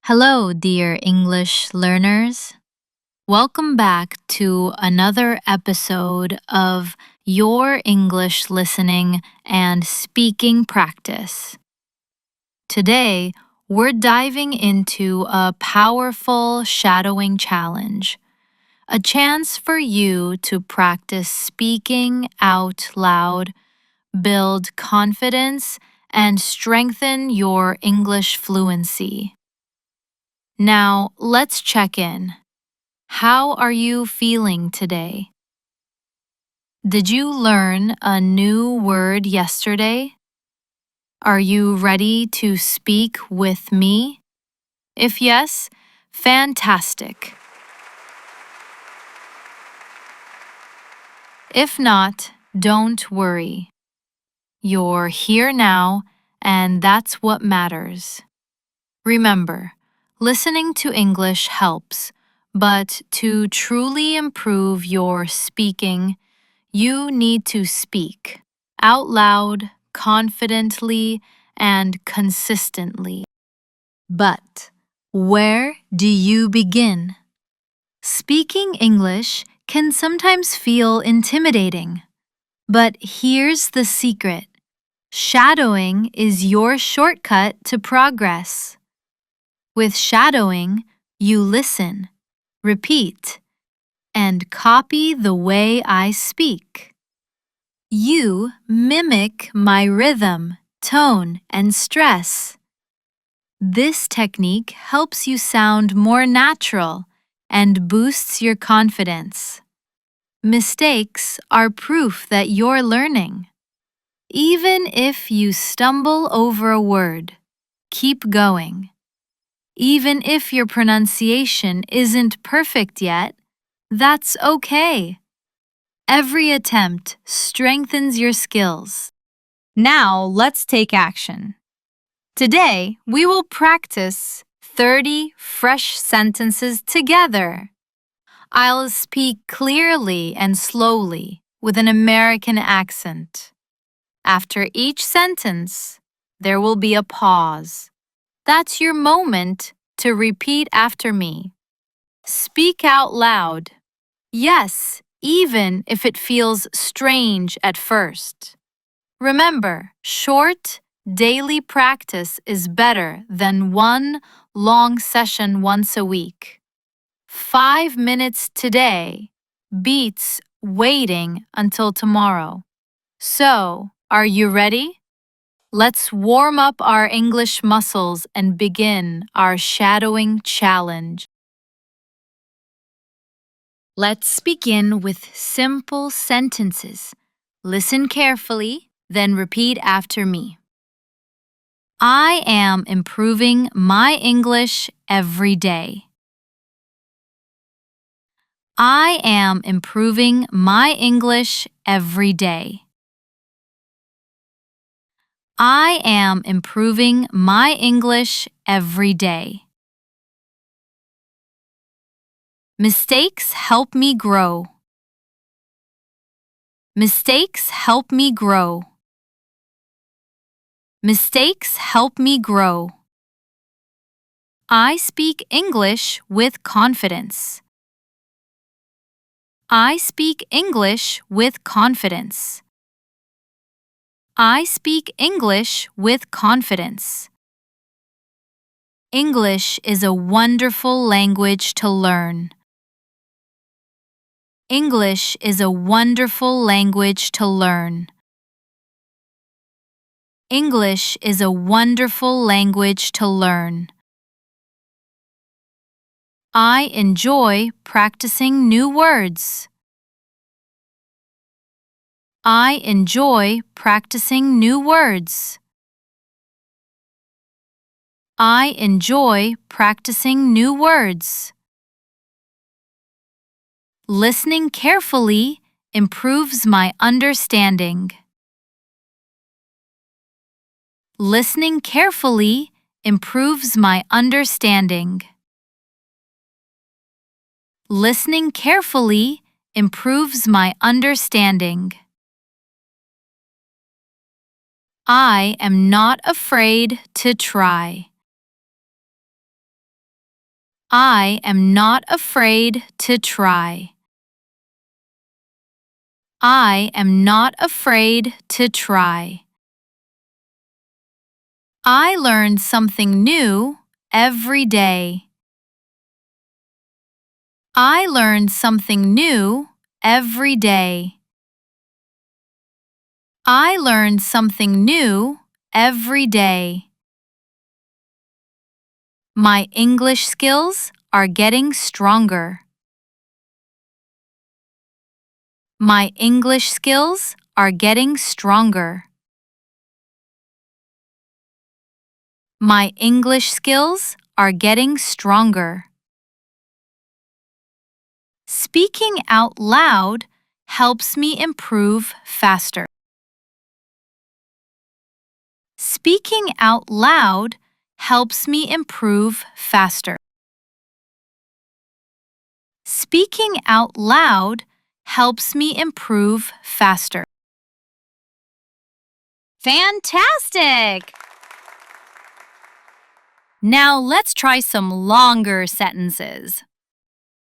Hello, dear English learners. Welcome back to another episode of your English listening and speaking practice. Today, we're diving into a powerful shadowing challenge, a chance for you to practice speaking out loud, build confidence, and strengthen your English fluency. Now, let's check in. How are you feeling today? Did you learn a new word yesterday? Are you ready to speak with me? If yes, fantastic. If not, don't worry. You're here now, and that's what matters. Remember, listening to English helps, but to truly improve your speaking, you need to speak out loud, confidently, and consistently. But where do you begin? Speaking English can sometimes feel intimidating. But here's the secret. Shadowing is your shortcut to progress. With shadowing, you listen, repeat, and copy the way I speak. You mimic my rhythm, tone, and stress. This technique helps you sound more natural and boosts your confidence. Mistakes are proof that you're learning. Even if you stumble over a word, keep going. Even if your pronunciation isn't perfect yet, that's okay. Every attempt strengthens your skills. Now let's take action. Today, we will practice 30 fresh sentences together. I'll speak clearly and slowly with an American accent. After each sentence, there will be a pause. That's your moment to repeat after me. Speak out loud. Yes, even if it feels strange at first. Remember, short, daily practice is better than one long session once a week. 5 minutes today beats waiting until tomorrow. So, are you ready? Let's warm up our English muscles and begin our shadowing challenge. Let's begin with simple sentences. Listen carefully, then repeat after me. I am improving my English every day. I am improving my English every day. I am improving my English every day. Mistakes help me grow. Mistakes help me grow. Mistakes help me grow. I speak English with confidence. I speak English with confidence. I speak English with confidence. English is a wonderful language to learn. English is a wonderful language to learn. English is a wonderful language to learn. I enjoy practicing new words. I enjoy practicing new words. I enjoy practicing new words. Listening carefully improves my understanding. Listening carefully improves my understanding. Listening carefully improves my understanding. I am not afraid to try. I am not afraid to try. I am not afraid to try. I learn something new every day. I learn something new every day. I learn something new every day. My English skills are getting stronger. My English skills are getting stronger. My English skills are getting stronger. Speaking out loud helps me improve faster. Speaking out loud helps me improve faster. Speaking out loud helps me improve faster. Fantastic! Now let's try some longer sentences.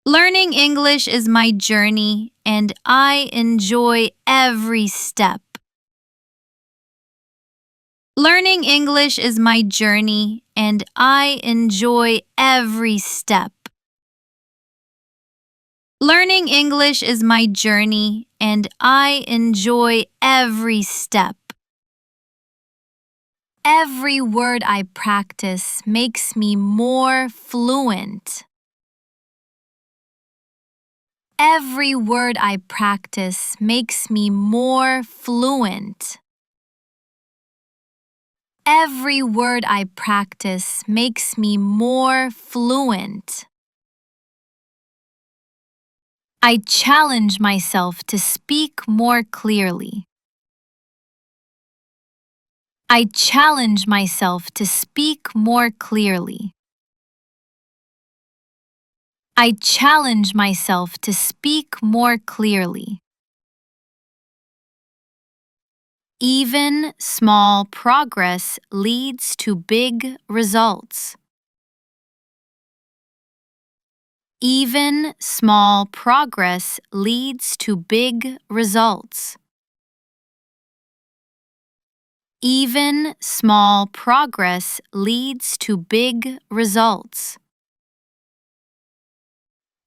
Learning English is my journey, and I enjoy every step. Learning English is my journey, and I enjoy every step. Learning English is my journey, and I enjoy every step. Every word I practice makes me more fluent. Every word I practice makes me more fluent. Every word I practice makes me more fluent. I challenge myself to speak more clearly. I challenge myself to speak more clearly. I challenge myself to speak more clearly. Even small progress leads to big results. Even small progress leads to big results. Even small progress leads to big results.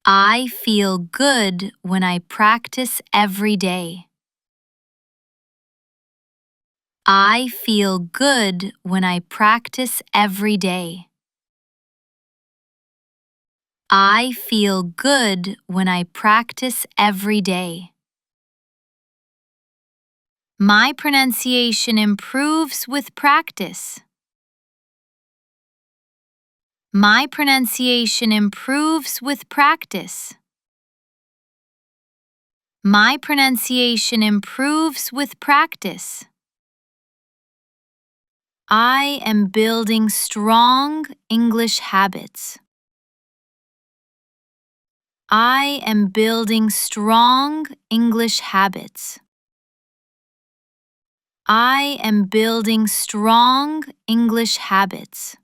I feel good when I practice every day. I feel good when I practice every day. I feel good when I practice every day. My pronunciation improves with practice. My pronunciation improves with practice. My pronunciation improves with practice. I am building strong English habits. I am building strong English habits. I am building strong English habits.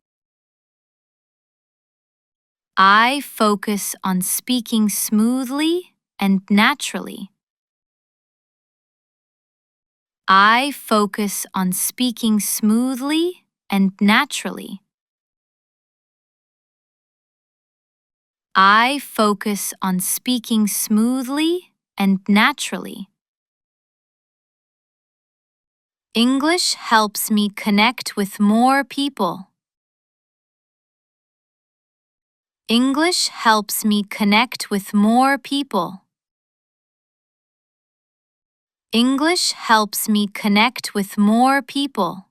I focus on speaking smoothly and naturally. I focus on speaking smoothly and naturally. I focus on speaking smoothly and naturally. English helps me connect with more people. English helps me connect with more people. English helps me connect with more people.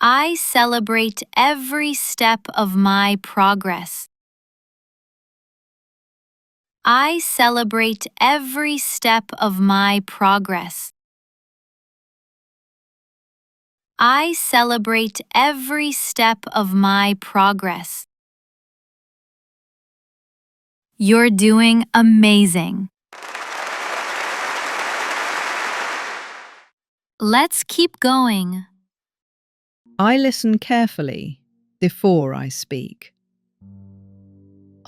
I celebrate every step of my progress. I celebrate every step of my progress. I celebrate every step of my progress. You're doing amazing. Let's keep going. I listen carefully before I speak.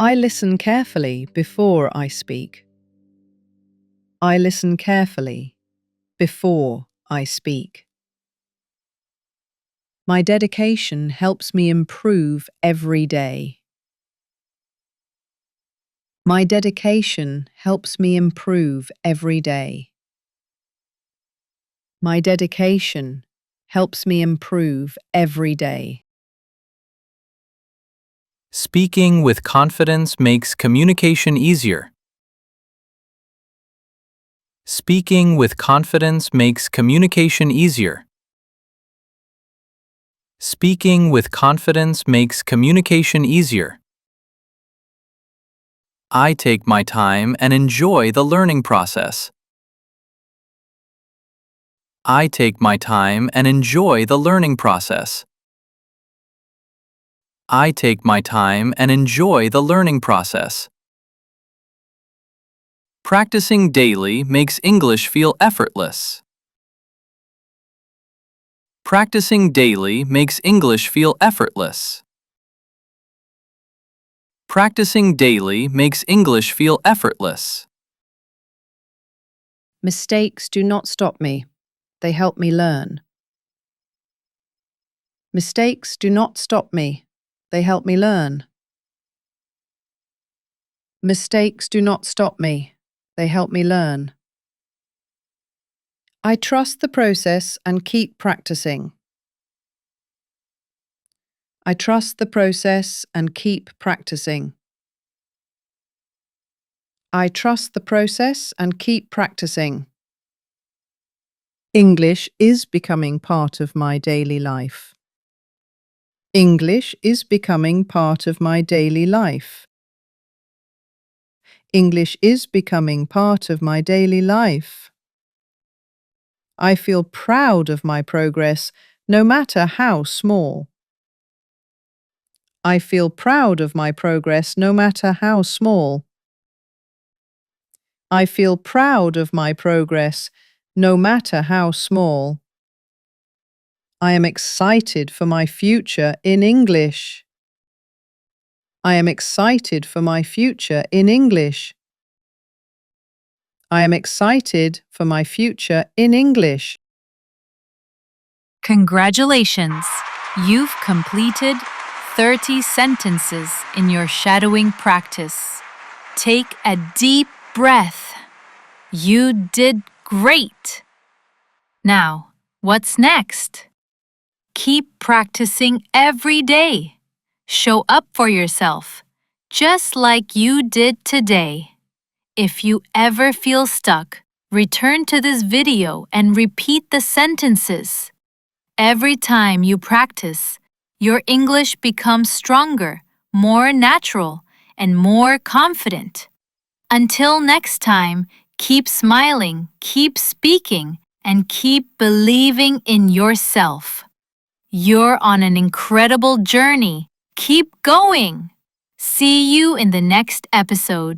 I listen carefully before I speak. I listen carefully before I speak. My dedication helps me improve every day. My dedication helps me improve every day. My dedication helps me improve every day. Speaking with confidence makes communication easier. Speaking with confidence makes communication easier. Speaking with confidence makes communication easier. I take my time and enjoy the learning process. I take my time and enjoy the learning process. I take my time and enjoy the learning process. Practicing daily makes English feel effortless. Practicing daily makes English feel effortless. Practicing daily makes English feel effortless. Mistakes do not stop me. They help me learn. Mistakes do not stop me. They help me learn. Mistakes do not stop me. They help me learn. I trust the process and keep practicing. I trust the process and keep practicing. I trust the process and keep practicing. English is becoming part of my daily life. English is becoming part of my daily life. English is becoming part of my daily life. I feel proud of my progress, no matter how small. I feel proud of my progress, no matter how small. I feel proud of my progress, no matter how small. I am excited for my future in English. I am excited for my future in English. I am excited for my future in English. Congratulations! You've completed 30 sentences in your shadowing practice. Take a deep breath. You did great! Now, what's next? Keep practicing every day. Show up for yourself, just like you did today. If you ever feel stuck, return to this video and repeat the sentences. Every time you practice, your English becomes stronger, more natural, and more confident. Until next time, keep smiling, keep speaking, and keep believing in yourself. You're on an incredible journey. Keep going! See you in the next episode.